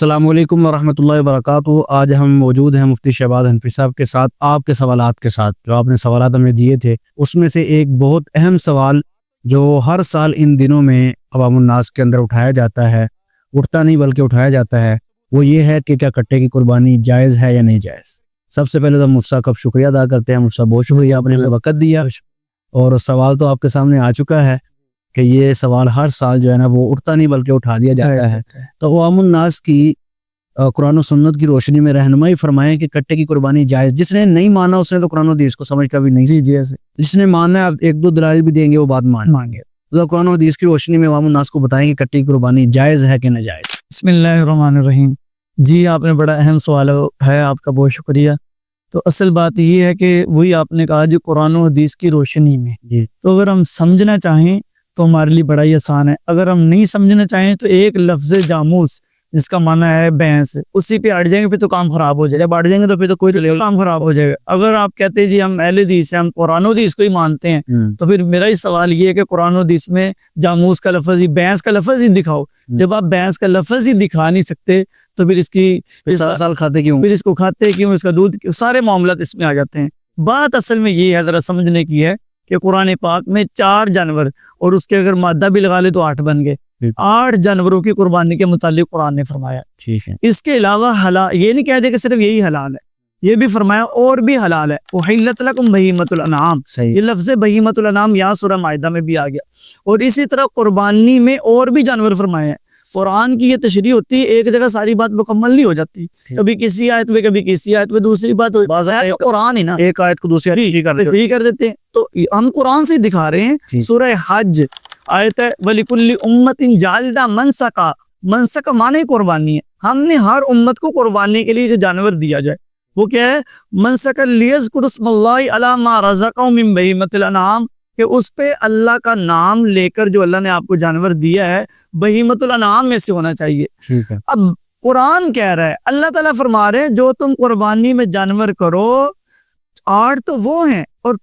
السلام علیکم ورحمۃ اللہ وبرکاتہ۔ آج ہم موجود ہیں مفتی شہباز حنفی صاحب کے ساتھ، آپ کے سوالات کے ساتھ جو آپ نے سوالات ہمیں دیے تھے۔ اس میں سے ایک بہت اہم سوال جو ہر سال ان دنوں میں عوام الناس کے اندر اٹھایا جاتا ہے، اٹھتا نہیں بلکہ اٹھایا جاتا ہے، وہ یہ ہے کہ کیا کٹے کی قربانی جائز ہے یا نہیں جائز۔ سب سے پہلے تو مفتی صاحب کا شکریہ ادا کرتے ہیں۔ مفتی صاحب بہت شکریہ، آپ نے ہمیں وقت دیا، اور سوال تو آپ کے سامنے آ چکا ہے کہ یہ سوال ہر سال جو ہے نا وہ اٹھتا نہیں بلکہ اٹھا دیا جاتا ہے۔ تو عوام الناس کی قرآن و سنت کی روشنی میں رہنمائی فرمائیں کہ کٹے کی قربانی جائز۔ جس نے نہیں مانا اس نے تو قرآن و حدیث کو سمجھ کبھی نہیں۔ جی ایسے جس نے ماننا ہے، آپ ایک دو دلائل بھی دیں گے، وہ بات مانگے۔ تو قرآن و حدیث کی روشنی میں عوام الناس کو بتائیں کہ کٹے کی قربانی جائز ہے کہ ناجائز۔ بسم اللہ الرحمن الرحیم۔ جی آپ نے بڑا اہم سوال ہے، آپ کا بہت شکریہ۔ تو اصل بات یہ ہے کہ وہی آپ نے کہا جو قرآن و حدیث کی روشنی میں، تو اگر ہم سمجھنا چاہیں تو ہمارے لیے بڑا ہی آسان ہے۔ اگر ہم نہیں سمجھنا چاہیں تو ایک لفظ جاموس جس کا معنی ہے بھینس، اسی پہ اڑ جائیں گے پھر تو کام خراب ہو جائے گا۔ جب اڑ جائیں گے تو پھر تو کوئی کام خراب ہو جائے گا۔ اگر آپ کہتے ہیں جی ہم اہل حدیث ہیں، ہم قرآن و حدیث کو ہی مانتے ہیں، تو پھر میرا ہی سوال یہ ہے کہ قرآن و حدیث میں جاموس کا لفظ ہی، بھینس کا لفظ ہی دکھاؤ۔ جب آپ بھینس کا لفظ ہی دکھا نہیں سکتے تو پھر اس کی سال کھاتے کیوں؟ پھر اس کو کھاتے کیوں، اس کا دودھ کیوں، سارے معاملات اس میں آ جاتے ہیں۔ بات اصل میں یہ ہے، ذرا سمجھنے کی ہے کہ قرآن پاک میں 4 جانور اور اس کے اگر مادہ بھی لگا لے تو 8 بن گئے۔ 8 جانوروں کی قربانی کے متعلق قرآن نے فرمایا۔ ٹھیک ہے، اس کے علاوہ حلال، یہ نہیں کہہ دے کہ صرف یہی حلال ہے، یہ بھی فرمایا اور بھی حلال ہے۔ احلت لکم بہیمۃ الانعام، یہ لفظ بہیمۃ الانعام یہاں سورہ مائدہ میں بھی آ گیا۔ اور اسی طرح قربانی میں اور بھی جانور فرمائے ہیں۔ قرآن کی یہ تشریح ہوتی ہے، ایک جگہ ساری بات مکمل نہیں ہو جاتی، کبھی کسی آیت میں کبھی کسی آیت میں دوسری بات قرآن ہے نا، ایک آیت کو دوسری آیت کر دیتے ہیں۔ تو ہم قرآن سے دکھا رہے ہیں۔ سورہ حج آیت ہے وَلِكُلِّ أُمَّةٍ جَعَلْنَا مَنسَكًا، منسک معنی قربانی ہے۔ ہم نے ہر امت کو قربانی کے لیے جو جانور دیا جائے وہ کیا ہے؟ منسک لِيَذْكُرُوا اسْمَ اللَّهِ عَلَى مَا رَزَقَهُم مِّن بَهِيمَةِ الْأَنْعَامِ، کہ اس پہ اللہ کا نام لے کر جو اللہ نے آپ کو جانور دیا ہے بہیمۃ الانعام میں سے ہونا چاہیے۔ اب قرآن کہہ رہا ہے، اللہ تعالیٰ فرما رہے ہیں جو تم قربانی میں جانور کرو، 8 تو وہ ہیں اور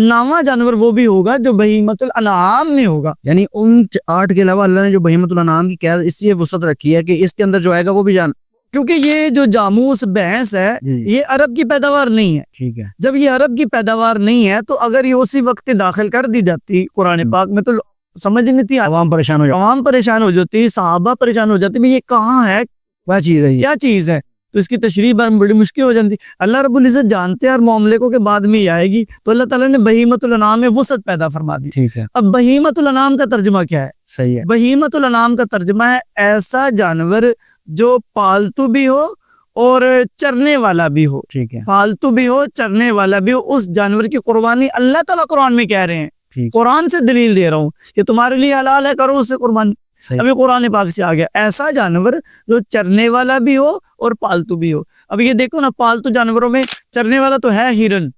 9واں جانور وہ بھی ہوگا جو بہیمۃ الانعام میں ہوگا۔ یعنی ان 8 کے علاوہ اللہ نے جو بہیمۃ الانعام کی قید اس لیے وسعت رکھی ہے کہ اس کے اندر جو آئے گا وہ بھی جان، کیونکہ یہ جو جاموس بھینس ہے یہ عرب کی پیداوار نہیں ہے۔ ٹھیک ہے، جب یہ عرب کی پیداوار نہیں ہے تو اگر یہ اسی وقت داخل کر دی جاتی قرآن پاک میں تو سمجھ نہیں تھی، عوام پریشان ہو جاتی، صحابہ پریشان ہو جاتے، یہ کہاں ہے، کیا چیز ہے، تو اس کی تشریح بڑی مشکل ہو جاتی۔ اللہ رب العزت جانتے ہیں اور معاملے کو کہ بعد میں ہی آئے گی، تو اللہ تعالیٰ نے بہیمۃ الانعام میں وسعت پیدا فرما دی۔ ٹھیک ہے، اب بہیمۃ الانعام کا ترجمہ کیا ہے؟ صحیح ہے، بہیمۃ الانعام کا ترجمہ ہے ایسا جانور جو پالتو بھی ہو اور چرنے والا بھی ہو۔ ٹھیک ہے، پالتو بھی ہو، چرنے والا بھی ہو، اس جانور کی قربانی اللہ تعالیٰ قرآن میں کہہ رہے ہیں، قرآن سے دلیل دے رہا ہوں کہ تمہارے لیے حلال ہے، کرو اس سے قربانی۔ ابھی قرآن پاک سے آ گیا ایسا جانور جو چرنے والا بھی ہو اور پالتو بھی ہو۔ اب یہ دیکھو نا، پالتو جانوروں میں چرنے والا تو ہے ہرن،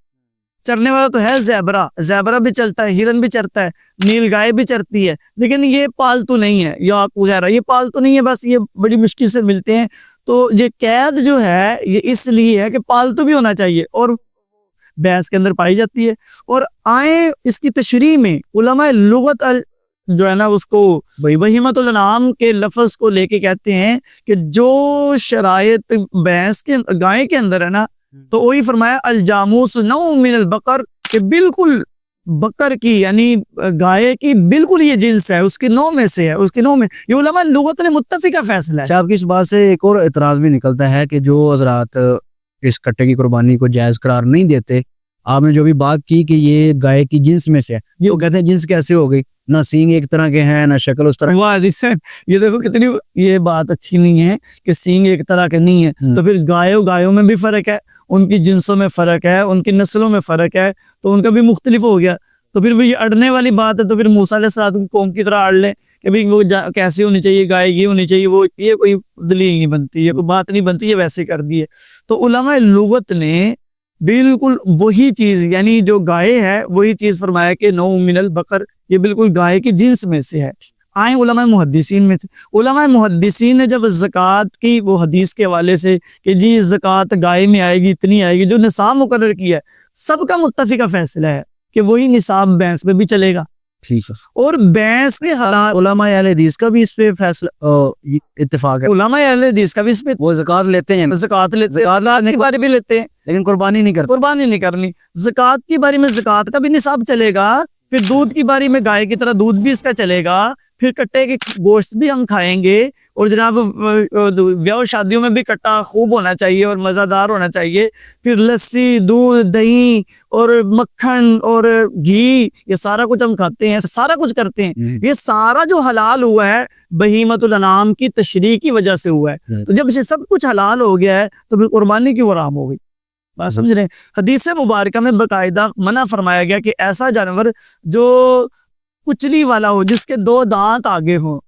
چرنے والا تو ہے زیبرا بھی چلتا ہے، ہرن بھی چرتا ہے، نیل گائے بھی چرتی ہے، لیکن یہ پالتو نہیں ہے، یا وغیرہ یہ پالتو نہیں ہے، بس یہ بڑی مشکل سے ملتے ہیں۔ تو یہ قید جو ہے یہ اس لیے ہے کہ پالتو بھی ہونا چاہیے اور بھینس کے اندر پائی جاتی ہے۔ اور آئیں اس کی تشریح میں علماء لغت جو ہے نا اس کو بہیمۃ الانعام کے لفظ کو لے کے کہتے ہیں کہ جو شرائط بھینس کے گائے کے اندر ہے نا، تو وہی فرمایا الجاموس نوع من البقر، کہ بالکل بکر کی یعنی گائے کی بالکل یہ جنس ہے، اس کی نوع میں سے ہے، اس کی نوع میں۔ یہ علماء لغت نے متفقہ فیصلہ ہے۔ آپ کی اس بات سے ایک اور اعتراض بھی نکلتا ہے کہ جو حضرات اس کٹے کی قربانی کو جائز قرار نہیں دیتے، آپ نے جو بھی بات کی کہ یہ گائے کی جنس میں سے ہے، وہ کہتے ہیں جنس کیسے ہو گئی، نہ سینگ ایک طرح کے ہیں نہ شکل اس طرح۔ یہ دیکھو کتنی یہ بات اچھی نہیں ہے کہ سینگ ایک طرح کے نہیں ہے، تو پھر گایوں میں بھی فرق ہے، ان کی جنسوں میں فرق ہے، ان کی نسلوں میں فرق ہے، تو ان کا بھی مختلف ہو گیا۔ تو پھر یہ اڑنے والی بات ہے، تو پھر موسیٰ علیہ السلام کی قوم کی طرح اڑ لیں کہ بھئی وہ کیسی ہونی چاہیے گائے، یہ ہونی چاہیے، وہ یہ کوئی دلیل نہیں بنتی، یہ کوئی بات نہیں بنتی، یہ ویسے کر دی ہے۔ تو علماء لغت نے بالکل وہی چیز یعنی جو گائے ہے وہی چیز فرمایا کہ نوع من البقر، یہ بالکل گائے کی جنس میں سے ہے۔ آئیں علماء محدثین میں سے، علماء محدثین نے جب زکوٰۃ کی وہ حدیث کے حوالے سے کہ جی زکوٰۃ گائے میں آئے گی، اتنی آئے گی، جو نصاب مقرر کیا ہے، سب کا متفقہ فیصلہ ہے کہ وہی نصاب بھینس میں بھی چلے گا، ٹھیک ہے. اور بھینس کے حلال علماء اہل حدیث کا بھی اس پہ فیصلہ اتفاق ہے. علماء اہل حدیث کا بھی اس پہ وہ زکوٰۃ لیتے ہیں زکوٰۃ لیتے ہیں، زکوٰۃ کے بارے بھی لیتے ہیں لیکن قربانی نہیں کرتے. قربانی نہیں کرنی. زکوٰۃ کی باری میں زکوٰۃ کا بھی نصاب چلے گا، پھر دودھ کی باری میں گائے کی طرح دودھ بھی اس کا چلے گا، پھر کٹے کے گوشت بھی ہم کھائیں گے. اور جناب بیاہ شادیوں میں بھی کٹا خوب ہونا چاہیے اور مزہ دار ہونا چاہیے. پھر لسی، دودھ، دہی اور مکھن اور گھی، یہ سارا کچھ ہم کھاتے ہیں، سارا کچھ کرتے ہیں. یہ سارا جو حلال ہوا ہے بہیمۃ الانعام کی تشریح کی وجہ سے ہوا ہے. تو جب یہ سب کچھ حلال ہو گیا ہے تو پھر قربانی کیوں حرام ہو گئی؟ بات سمجھ رہے ہیں؟ حدیث مبارکہ میں باقاعدہ منع فرمایا گیا کہ ایسا جانور جو کچلی والا ہو، جس کے 2 دانت آگے ہوں،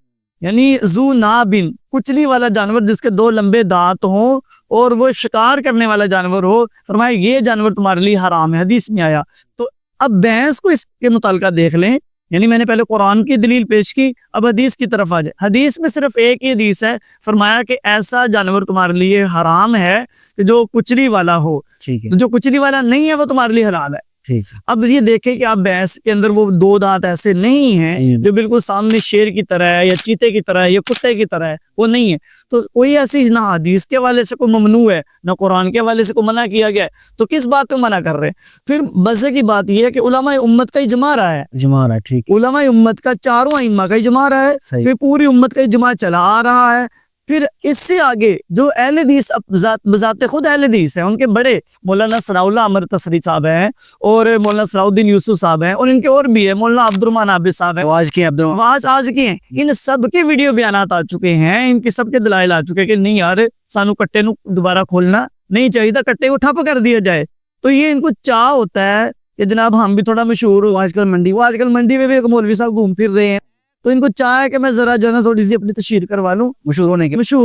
یعنی ذو نابن، کچلی والا جانور جس کے 2 لمبے دانت ہوں اور وہ شکار کرنے والا جانور ہو، فرمایا یہ جانور تمہارے لیے حرام ہے. حدیث میں آیا. تو اب بھینس کو اس کے متعلقہ دیکھ لیں. یعنی میں نے پہلے قرآن کی دلیل پیش کی، اب حدیث کی طرف آ جائے. حدیث میں صرف ایک ہی حدیث ہے، فرمایا کہ ایسا جانور تمہارے لیے حرام ہے کہ جو کچلی والا ہو. ٹھیک ہے. جو کچلی والا نہیں ہے وہ تمہارے لیے حلال ہے. ٹھیک ہے. اب یہ دیکھیں کہ آپ بھینس کے اندر وہ 2 دانت ایسے نہیں ہیں جو بالکل سامنے شیر کی طرح ہے یا چیتے کی طرح ہے یا کتے کی طرح ہے، وہ نہیں ہے. تو کوئی ایسی نہ حدیث کے حوالے سے کوئی ممنوع ہے نہ قرآن کے حوالے سے کوئی منع کیا گیا ہے، تو کس بات پہ منع کر رہے ہیں؟ پھر مزے کی بات یہ ہے کہ علماء امت کا اجماع رہا ہے. اجماع رہا ہے. ٹھیک. علماء امت کا، چاروں ائمہ کا اجماع رہا ہے، پھر پوری امت کا اجماع چلا آ رہا ہے. پھر اس سے آگے جو اہل حدیث بذات خود اہل حدیث ہیں، ان کے بڑے مولانا ثناء اللہ عمر تصری صاحب ہیں اور مولانا صلاح الدین یوسف صاحب ہیں اور ان کے اور بھی ہیں، مولانا عبد الرحمن عابد صاحب ہیں، آج کی ہیں. ان سب کے ویڈیو بیانات آ چکے ہیں، ان کے سب کے دلائل آ چکے ہیں کہ نہیں یار سانو کٹے نو دوبارہ کھولنا نہیں چاہیے تھا، کٹے کو ٹھپ کر دیا جائے. تو یہ ان کو چاہ ہوتا ہے کہ جناب ہم بھی تھوڑا مشہور ہو. آج کل منڈی میں بھی ایک مولوی صاحب گھوم پھر رہے ہیں، تو ان کو چاہے کہ میں ذرا جو ہے نا تھوڑی سی اپنی تشہیر کروا لوں مشہور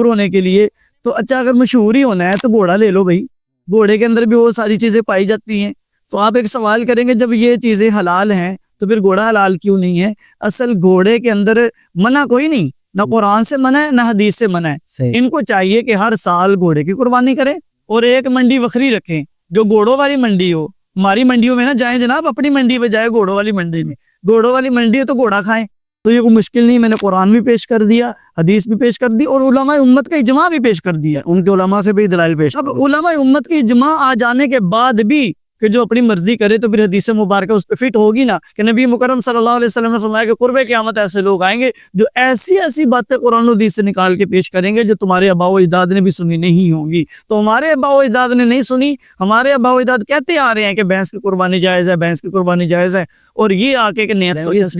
ہونے کے لیے. تو اچھا اگر مشہور ہی ہونا ہے تو گھوڑا لے لو بھائی، گھوڑے کے اندر بھی وہ ساری چیزیں پائی جاتی ہیں. تو آپ ایک سوال کریں گے جب یہ چیزیں حلال ہیں تو پھر گھوڑا حلال کیوں نہیں ہے؟ اصل گھوڑے کے اندر منع کوئی نہیں، نہ قرآن سے منع ہے نہ حدیث سے منع ہے. ان کو چاہیے کہ ہر سال گھوڑے کی قربانی کریں اور ایک منڈی وکری رکھیں جو گھوڑوں والی منڈی ہو. ہماری منڈیوں میں نہ جائیں جناب، اپنی منڈی پہ جائے گھوڑوں والی منڈی میں. گھوڑوں والی منڈی ہے تو گھوڑا کھائیں. تو یہ کوئی مشکل نہیں، میں نے قرآن بھی پیش کر دیا، حدیث بھی پیش کر دی اور علماء امت کا اجماع بھی پیش کر دیا. ان کے علماء سے بھی دلائل پیش. اب علماء امت کی اجماع آ جانے کے بعد بھی کہ جو اپنی مرضی کرے تو پھر حدیث مبارکہ اس پہ فٹ ہوگی نا کہ نبی مکرم صلی اللہ علیہ وسلم نے فرمایا کہ قرب قیامت ایسے لوگ آئیں گے جو ایسی باتیں قرآن و حدیث سے نکال کے پیش کریں گے جو تمہارے آباء و اجداد نے بھی سنی نہیں ہوں گی. تو ہمارے آباء و اجداد نے نہیں سنی، ہمارے آباء و اجداد کہتے آ رہے ہیں کہ بھینس کی قربانی جائز ہے، بھینس کی قربانی جائز ہے، اور یہ آ کے کہ نیا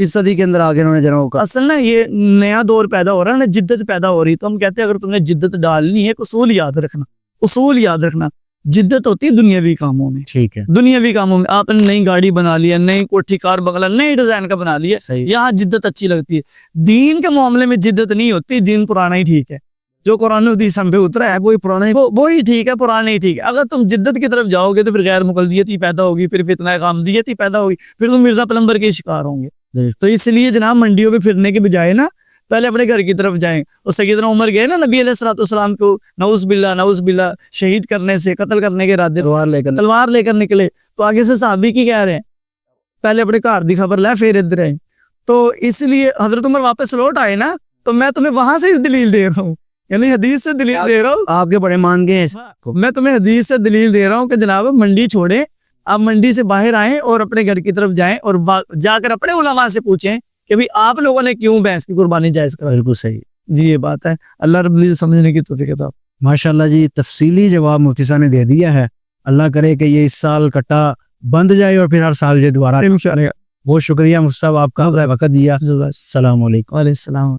صدی کے اندر آگے انہوں نے جناب کا اصل نا یہ نیا دور پیدا ہو رہا ہے نا، جدت پیدا ہو رہی. تو ہم کہتے ہیں اگر تم نے جدت ڈالنی ہے اصول یاد رکھنا. جدت ہوتی ہے دنیاوی کاموں میں. ٹھیک ہے. دنیاوی کاموں میں آپ نے نئی گاڑی بنا لی ہے، نئی کوٹھی کار بنگلہ نئی ڈیزائن کا بنا لیا، یہاں جدت اچھی لگتی ہے. دین کے معاملے میں جدت نہیں ہوتی، دین پرانا ہی ٹھیک ہے. جو قرآن حدیث ہم پہ اترا ہے وہی پرانا وہی ٹھیک ہے، پرانا ہی ٹھیک ہے. اگر تم جدت کی طرف جاؤ گے تو پھر غیر مقلدیت ہی پیدا ہوگی، پھر فتنہ غامدیت ہی پیدا ہوگی، پھر تم مرزا پلمبر کے شکار ہوں گے. تو اس لیے جناب منڈیوں پہ پھرنے کے بجائے نا پہلے اپنے گھر کی طرف جائیں. اور سیدنا عمر گئے نا نبی علیہ الصلوۃ والسلام کو نعوذ باللہ شہید کرنے سے، قتل کرنے کے ارادے تلوار لے کر نکلے. تو آگے سے صحابی کی کہہ رہے ہیں پہلے اپنے گھر دی خبر لے پھر ادھر آئے. تو اس لیے حضرت عمر واپس لوٹ آئے نا، تو میں تمہیں وہاں سے دلیل دے رہا ہوں، یعنی حدیث سے دلیل دے رہا ہوں. آپ کے بڑے مان گئے، میں تمہیں حدیث سے دلیل دے رہا ہوں کہ جناب منڈی چھوڑیں، آپ منڈی سے باہر آئیں اور اپنے گھر کی طرف جائیں اور جا کر اپنے علماء سے پوچھیں کہ بھی آپ لوگوں نے کیوں بھینس کی قربانی جائز کرا. بالکل صحیح جی، یہ بات ہے. اللہ رب العزت سمجھنے کی توفیق عطا. ماشاءاللہ جی، تفصیلی جواب مفتی صاحب نے دے دیا ہے. اللہ کرے کہ یہ اس سال کٹا بند جائے اور پھر ہر سال یہ دوبارہ. انشاءاللہ. بہت شکریہ مفتی صاحب، آپ کا وقت دیا. السلام علیکم. وعلیکم السلام.